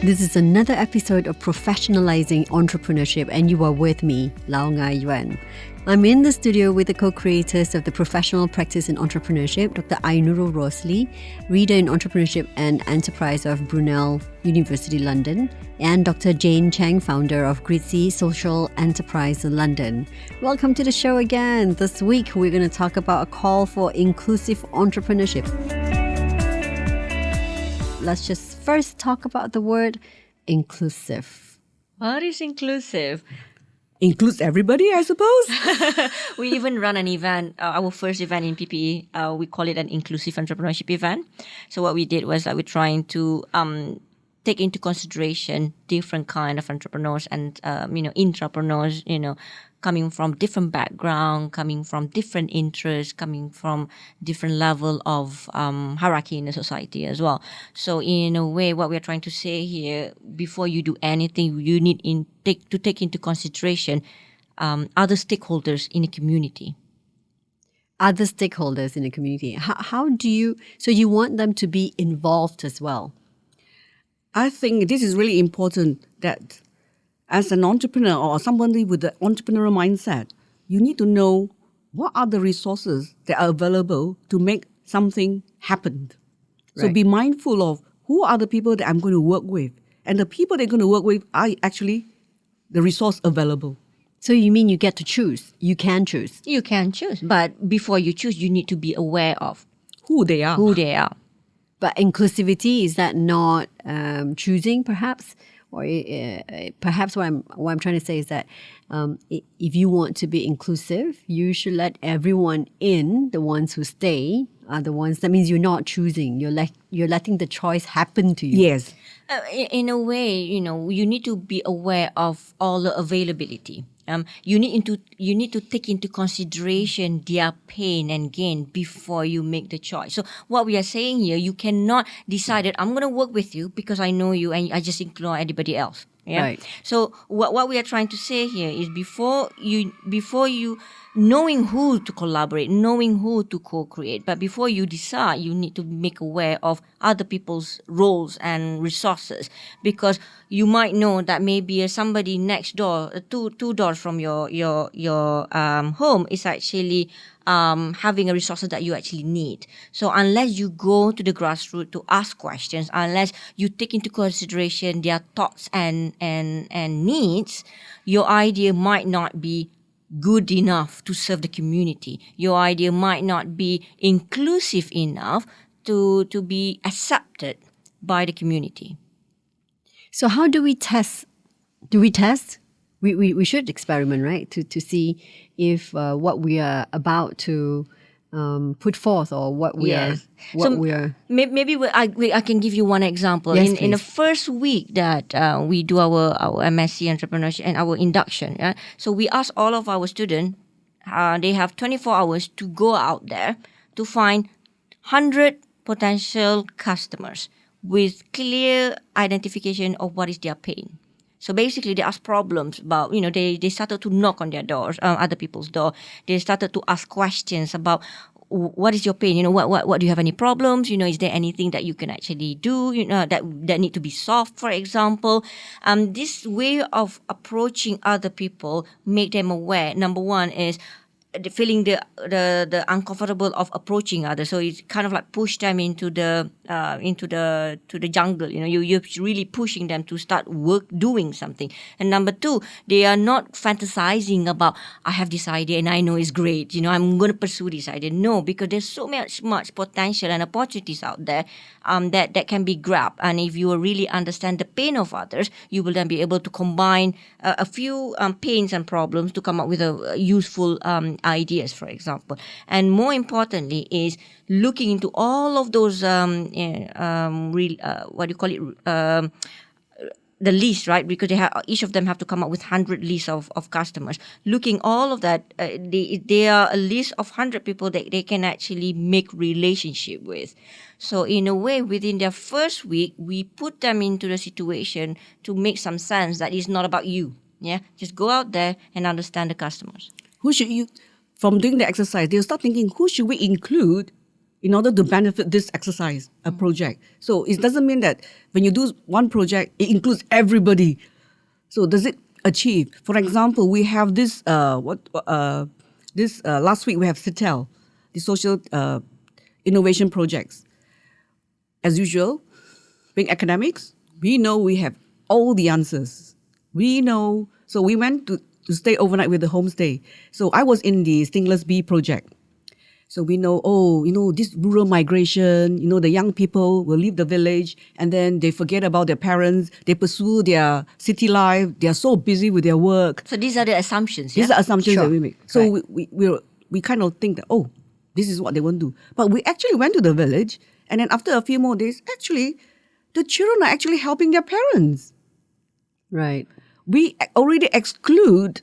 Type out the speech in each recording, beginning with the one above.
This is another episode of Professionalizing Entrepreneurship, and you are with me, Ngai Yuen. I'm in the studio with the co-creators of the Professional Practice in Entrepreneurship, Dr. Ainurul Rosli, Reader in Entrepreneurship and Enterprise of Brunel, University London, and Dr. Chang, founder of GRITse Social Enterprise London. Welcome to the show again. This week, we're going to talk about a call for inclusive entrepreneurship. Let's just first talk about the word inclusive. What is inclusive? Includes everybody, I suppose. We even run an event, our first event in PPE, we call it an inclusive entrepreneurship event. So what we did was that we're trying to take into consideration different kind of entrepreneurs and, intrapreneurs, coming from different background, coming from different interests, coming from different level of hierarchy in the society as well. So in a way, what we're trying to say here, before you do anything, you need to take into consideration other stakeholders in the community. Other stakeholders in the community. How do you, so you want them to be involved as well? I think this is really important that as an entrepreneur or somebody with the entrepreneurial mindset, you need to know what are the resources that are available to make something happen. So be mindful of who are the people that I'm going to work with. And the people they're going to work with are actually the resource available. So you mean you get to choose? You can choose? You can choose. But before you choose, you need to be aware of Who they are. But inclusivity, is that not choosing perhaps? Or perhaps what I'm trying to say is that if you want to be inclusive, you should let everyone in. The ones who stay are the ones. That means you're not choosing. You're letting the choice happen to you. Yes. In a way, you need to be aware of all the availability. You need to take into consideration their pain and gain before you make the choice. So what we are saying here, you cannot decide that I'm going to work with you because I know you and I just ignore anybody else. Yeah. Right. So what we are trying to say here is before you knowing who to collaborate, knowing who to co-create, but before you decide, you need to make aware of other people's roles and resources, because you might know that maybe somebody next door, two doors from your home is actually having a resources that you actually need. So unless you go to the grassroots to ask questions, unless you take into consideration their thoughts and needs, your idea might not be good enough to serve the community. Your idea might not be inclusive enough to be accepted by the community. So how do we test? Do we test? We should experiment, right? To see if what we are about to put forth or what we are. Maybe I can give you one example. Yes, in the first week that we do our MSc Entrepreneurship and our induction, so we ask all of our students, they have 24 hours to go out there to find 100 potential customers with clear identification of what is their pain. So basically, they ask problems about, they started to knock on their doors, other people's door. They started to ask questions about what is your pain? What do you have any problems? Is there anything that you can actually do? That need to be solved, for example. This way of approaching other people make them aware. Number one is feeling the uncomfortable of approaching others, so it's kind of like push them into the jungle. You're really pushing them to start doing something. And number two, they are not fantasizing about I have this idea and I know it's great. I'm going to pursue this idea. No, because there's so much potential and opportunities out there that can be grabbed. And if you really understand the pain of others, you will then be able to combine a few pains and problems to come up with a useful ideas, for example. And more importantly is looking into all of those the list, right? Because each of them have to come up with 100 lists of customers. Looking all of that, they are a list of 100 people that they can actually make relationship with. So in a way, within their first week, we put them into the situation to make some sense that it's not about you. Yeah, just go out there and understand the customers. Who should you? From doing the exercise, they'll start thinking, who should we include in order to benefit this exercise, a project. So it doesn't mean that when you do one project, it includes everybody. So does it achieve? For example, we have this, last week we have CITEL, the social innovation projects. As usual, being academics, we know we have all the answers. We know, so we went to stay overnight with the homestay. So I was in the Stingless Bee project. So we know, this rural migration, the young people will leave the village and then they forget about their parents. They pursue their city life. They are so busy with their work. So these are the assumptions, These are assumptions Sure. that we make. So Right. we kind of think that, this is what they want to do. But we actually went to the village, and then after a few more days, actually, the children are actually helping their parents. Right. We already exclude,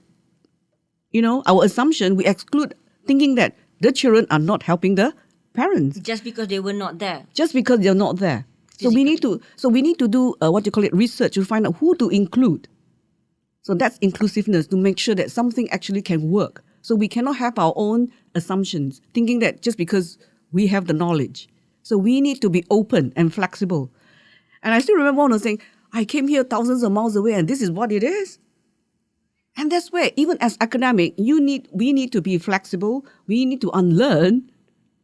our assumption, we exclude thinking that the children are not helping the parents just because they were not there. just because they're not there. So we need to do research to find out who to include. So that's inclusiveness, to make sure that something actually can work. So we cannot have our own assumptions, thinking that just because we have the knowledge. So we need to be open and flexible. And I still remember one was saying, I came here thousands of miles away and this is what it is. And that's where, even as academic, we need to be flexible. We need to unlearn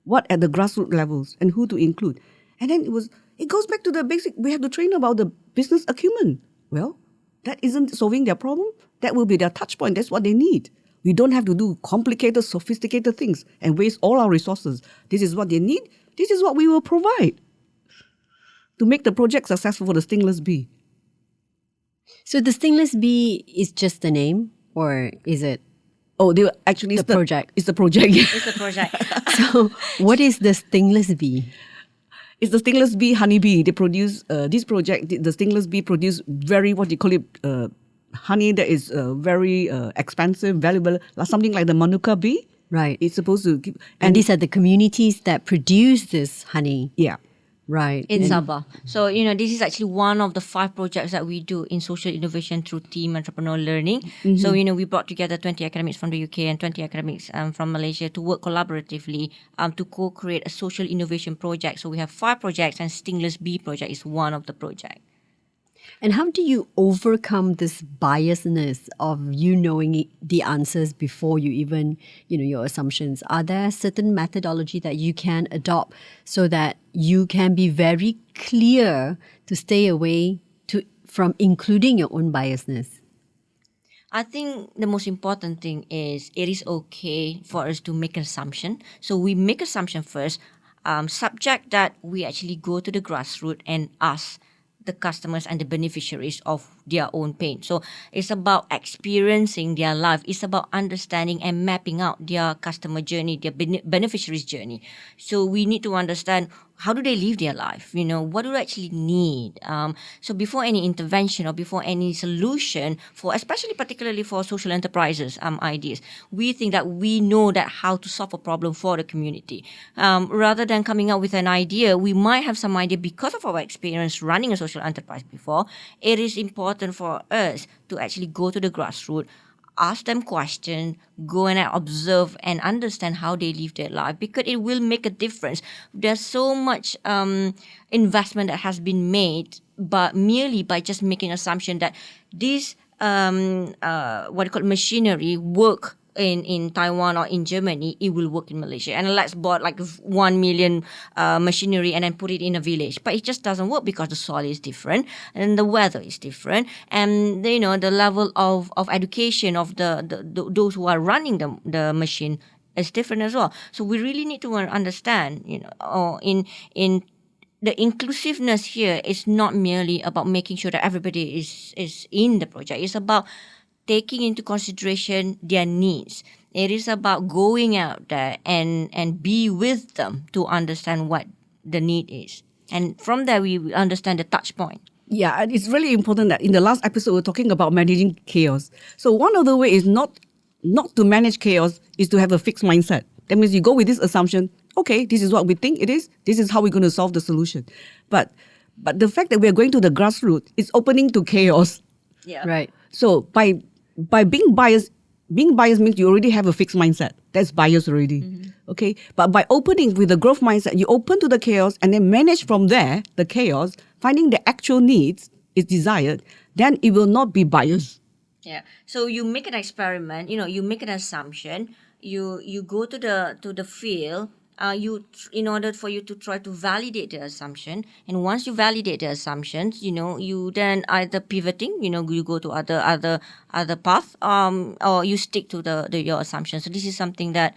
what at the grassroots levels and who to include. And then it goes back to the basic, we have to train about the business acumen. Well, that isn't solving their problem. That will be their touch point. That's what they need. We don't have to do complicated, sophisticated things and waste all our resources. This is what they need. This is what we will provide to make the project successful for the Stingless Bee. So the Stingless Bee is just the name, or is it? Oh, they were actually The project. It's the project. Yeah. It's a project. So what is the Stingless Bee? It's the Stingless Bee honeybee. They produce this project. The Stingless Bee produce very honey that is very expensive, valuable, like something like the Manuka bee. Right. It's supposed to give, And these are the communities that produce this honey. yeah. Right. In Sabah. So, this is actually one of the 5 projects that we do in social innovation through team entrepreneur learning. Mm-hmm. So, we brought together 20 academics from the UK and 20 academics from Malaysia to work collaboratively to co-create a social innovation project. So, we have 5 projects, and Stingless Bee project is one of the projects. And how do you overcome this biasness of you knowing the answers before you even, your assumptions? Are there certain methodology that you can adopt so that you can be very clear to stay away from including your own biasness? I think the most important thing is it is okay for us to make an assumption. So we make assumption first, subject that we actually go to the grassroots and ask the customers and the beneficiaries of their own pain. So it's about experiencing their life. It's about understanding and mapping out their customer journey, their beneficiaries journey. So we need to understand, how do they live their life? What do they actually need? So before any intervention or before any solution, especially particularly for social enterprises ideas, we think that we know that how to solve a problem for the community. Rather than coming up with an idea, we might have some idea because of our experience running a social enterprise before. It is important for us to actually go to the grassroots, ask them questions, go and observe and understand how they live their life, because it will make a difference. There's so much investment that has been made, but merely by just making assumption that this machinery work in Taiwan or in Germany, it will work in Malaysia. And let's buy 1 million machinery and then put it in a village. But it just doesn't work because the soil is different and the weather is different. And, the level of education of those who are running the machine is different as well. So we really need to understand, in the inclusiveness here is not merely about making sure that everybody is in the project. It's about taking into consideration their needs. It is about going out there and be with them to understand what the need is. And from there, we understand the touch point. Yeah, and it's really important that in the last episode, we're talking about managing chaos. So one of the ways is not to manage chaos is to have a fixed mindset. That means you go with this assumption, okay, this is what we think it is. This is how we're going to solve the solution. But the fact that we're going to the grassroots is opening to chaos. Yeah. Right. So by being biased, being biased means you already have a fixed mindset. That's bias already. Okay. But by opening with the growth mindset, you open to the chaos and then manage from there, the chaos, finding the actual needs is desired, then it will not be biased. Yeah. So you make an experiment. You make an assumption. You go to the field. In order for you to try to validate the assumption, and once you validate the assumptions, you then either pivoting. You go to other path. Or you stick to your assumption. So this is something that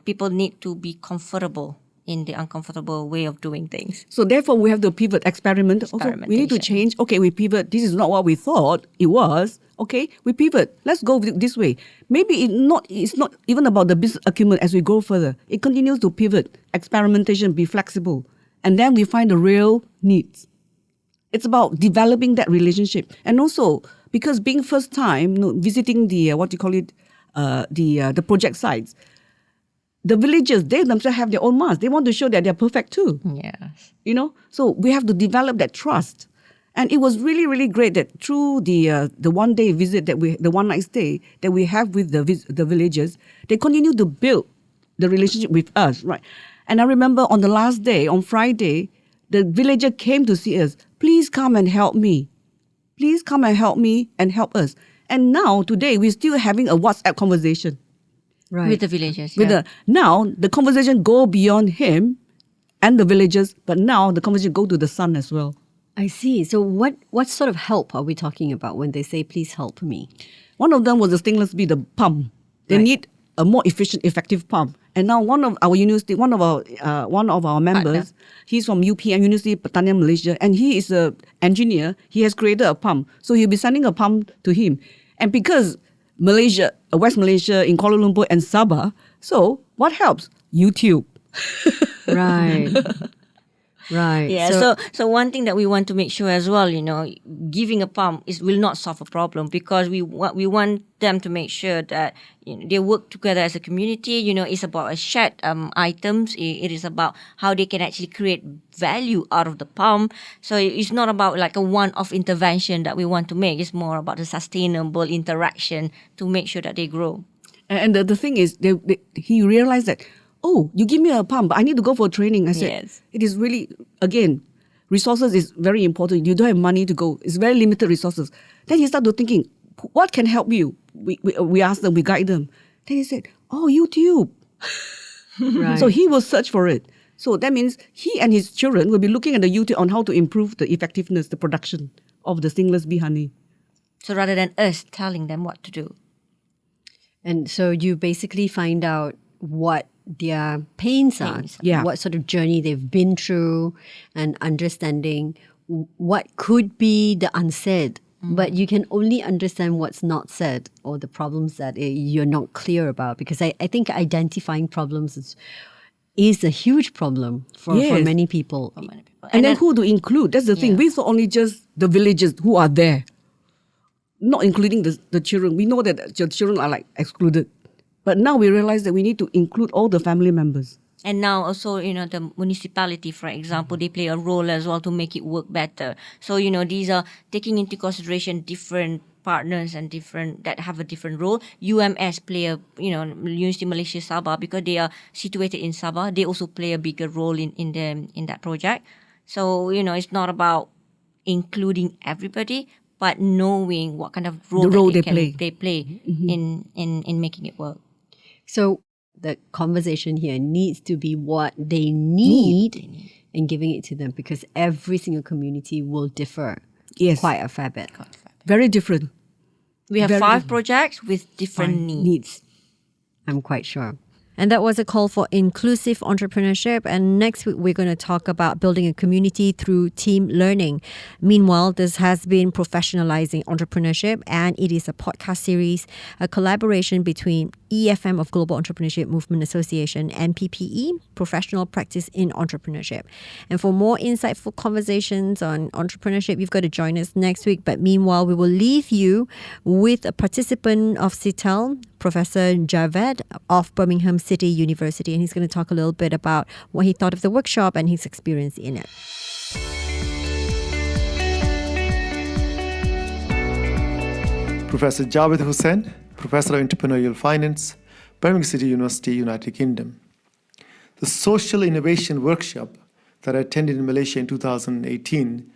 people need to be comfortable in the uncomfortable way of doing things. So therefore, we have to pivot, experiment. Also, we need to change. Okay, we pivot. This is not what we thought it was. Okay, we pivot. Let's go this way. Maybe it's not even about the business acumen as we go further. It continues to pivot, experimentation, be flexible. And then we find the real needs. It's about developing that relationship. And also, because being first time, visiting the, the project sites, the villagers, they themselves have their own mask. They want to show that they're perfect too. Yes. So we have to develop that trust. And it was really, really great that through the one day visit the one night stay that we have with the villagers, they continue to build the relationship with us, right? And I remember on the last day, on Friday, the villager came to see us. Please come and help me. Please come and help me and help us. And now today we're still having a WhatsApp conversation. Right. With the villagers. Now the conversation go beyond him and the villagers, but now the conversation go to the son as well. I see. So what sort of help are we talking about when they say, please help me? One of them was the stainless steel, the pump. They need a more efficient, effective pump. And now one of our members, he's from UPM, University Pertanian Malaysia, and he is an engineer. He has created a pump. So he'll be sending a pump to him. And because Malaysia, West Malaysia, in Kuala Lumpur and Sabah, so what helps? YouTube. Right. Right. Yeah. So one thing that we want to make sure as well, giving a pump will not solve a problem, because we want them to make sure that they work together as a community. It's about shared items. It is about how they can actually create value out of the pump. So it's not about like a one-off intervention that we want to make. It's more about the sustainable interaction to make sure that they grow. And the thing is, he realized that, oh, you give me a pump, but I need to go for training. I said, Yes. It is really, again, resources is very important. You don't have money to go. It's very limited resources. Then he started thinking, what can help you? We asked them, we guide them. Then he said, oh, YouTube. Right. So he will search for it. So that means he and his children will be looking at the YouTube on how to improve the effectiveness, the production of the stainless bee honey. So rather than us telling them what to do. And so you basically find out what their pains are, what sort of journey they've been through, and understanding what could be the unsaid. But you can only understand what's not said, or the problems that you're not clear about. Because I think identifying problems is a huge problem for many people. And then who to include? That's the thing. We thought only just the villagers who are there, not including the children. We know that the children are like excluded. But now we realize that we need to include all the family members. And now also, the municipality, for example, they play a role as well to make it work better. So, these are taking into consideration different partners and that have a different role. UMS play University Malaysia Sabah, because they are situated in Sabah. They also play a bigger role in that project. So, it's not about including everybody, but knowing what kind of role they play in making it work. So the conversation here needs to be what they need and giving it to them, because every single community will differ quite a fair bit. Very different. We have 5 projects with different needs. I'm quite sure. And that was a call for inclusive entrepreneurship. And next week, we're going to talk about building a community through team learning. Meanwhile, this has been Professionalizing Entrepreneurship, and it is a podcast series, a collaboration between EFM of Global Entrepreneurship Movement Association and PPE, Professional Practice in Entrepreneurship. And for more insightful conversations on entrepreneurship, you've got to join us next week. But meanwhile, we will leave you with a participant of CITEL, Professor Javed of Birmingham City University, and he's going to talk a little bit about what he thought of the workshop and his experience in it. Professor Javed Hussain, Professor of Entrepreneurial Finance, Birmingham City University, United Kingdom. The Social Innovation Workshop that I attended in Malaysia in 2018,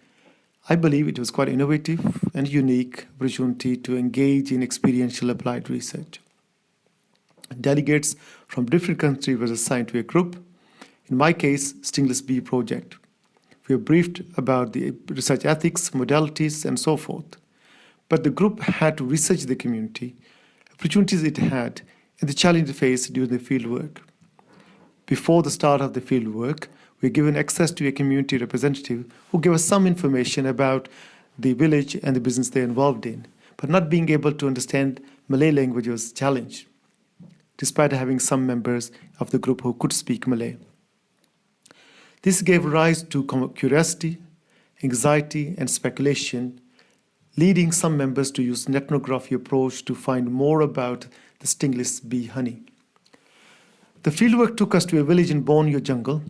I believe it was quite innovative and unique opportunity to engage in experiential applied research. Delegates from different countries were assigned to a group. In my case, Stingless Bee Project. We were briefed about the research ethics, modalities, and so forth. But the group had to research the community, opportunities it had, and the challenge it faced during the fieldwork. Before the start of the fieldwork, we were given access to a community representative who gave us some information about the village and the business they're involved in, but not being able to understand Malay language was a challenge, despite having some members of the group who could speak Malay. This gave rise to curiosity, anxiety, and speculation, leading some members to use an ethnography approach to find more about the stingless bee honey. The fieldwork took us to a village in Borneo jungle.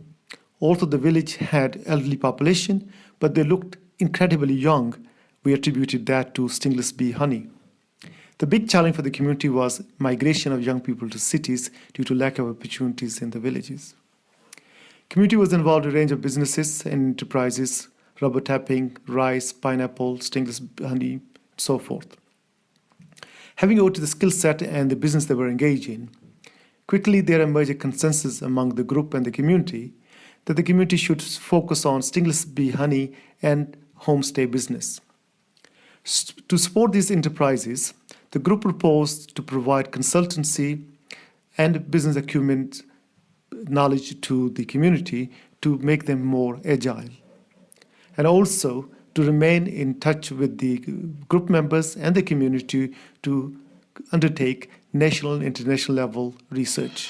Although the village had elderly population, but they looked incredibly young, we attributed that to stingless bee honey. The big challenge for the community was migration of young people to cities due to lack of opportunities in the villages. Community was involved in a range of businesses and enterprises, rubber tapping, rice, pineapple, stingless honey, and so forth. Having noted the skill set and the business they were engaged in, quickly there emerged a consensus among the group and the community that the community should focus on stingless bee honey and homestay business. To support these enterprises, the group proposed to provide consultancy and business acumen knowledge to the community to make them more agile, and also to remain in touch with the group members and the community to undertake national and international level research.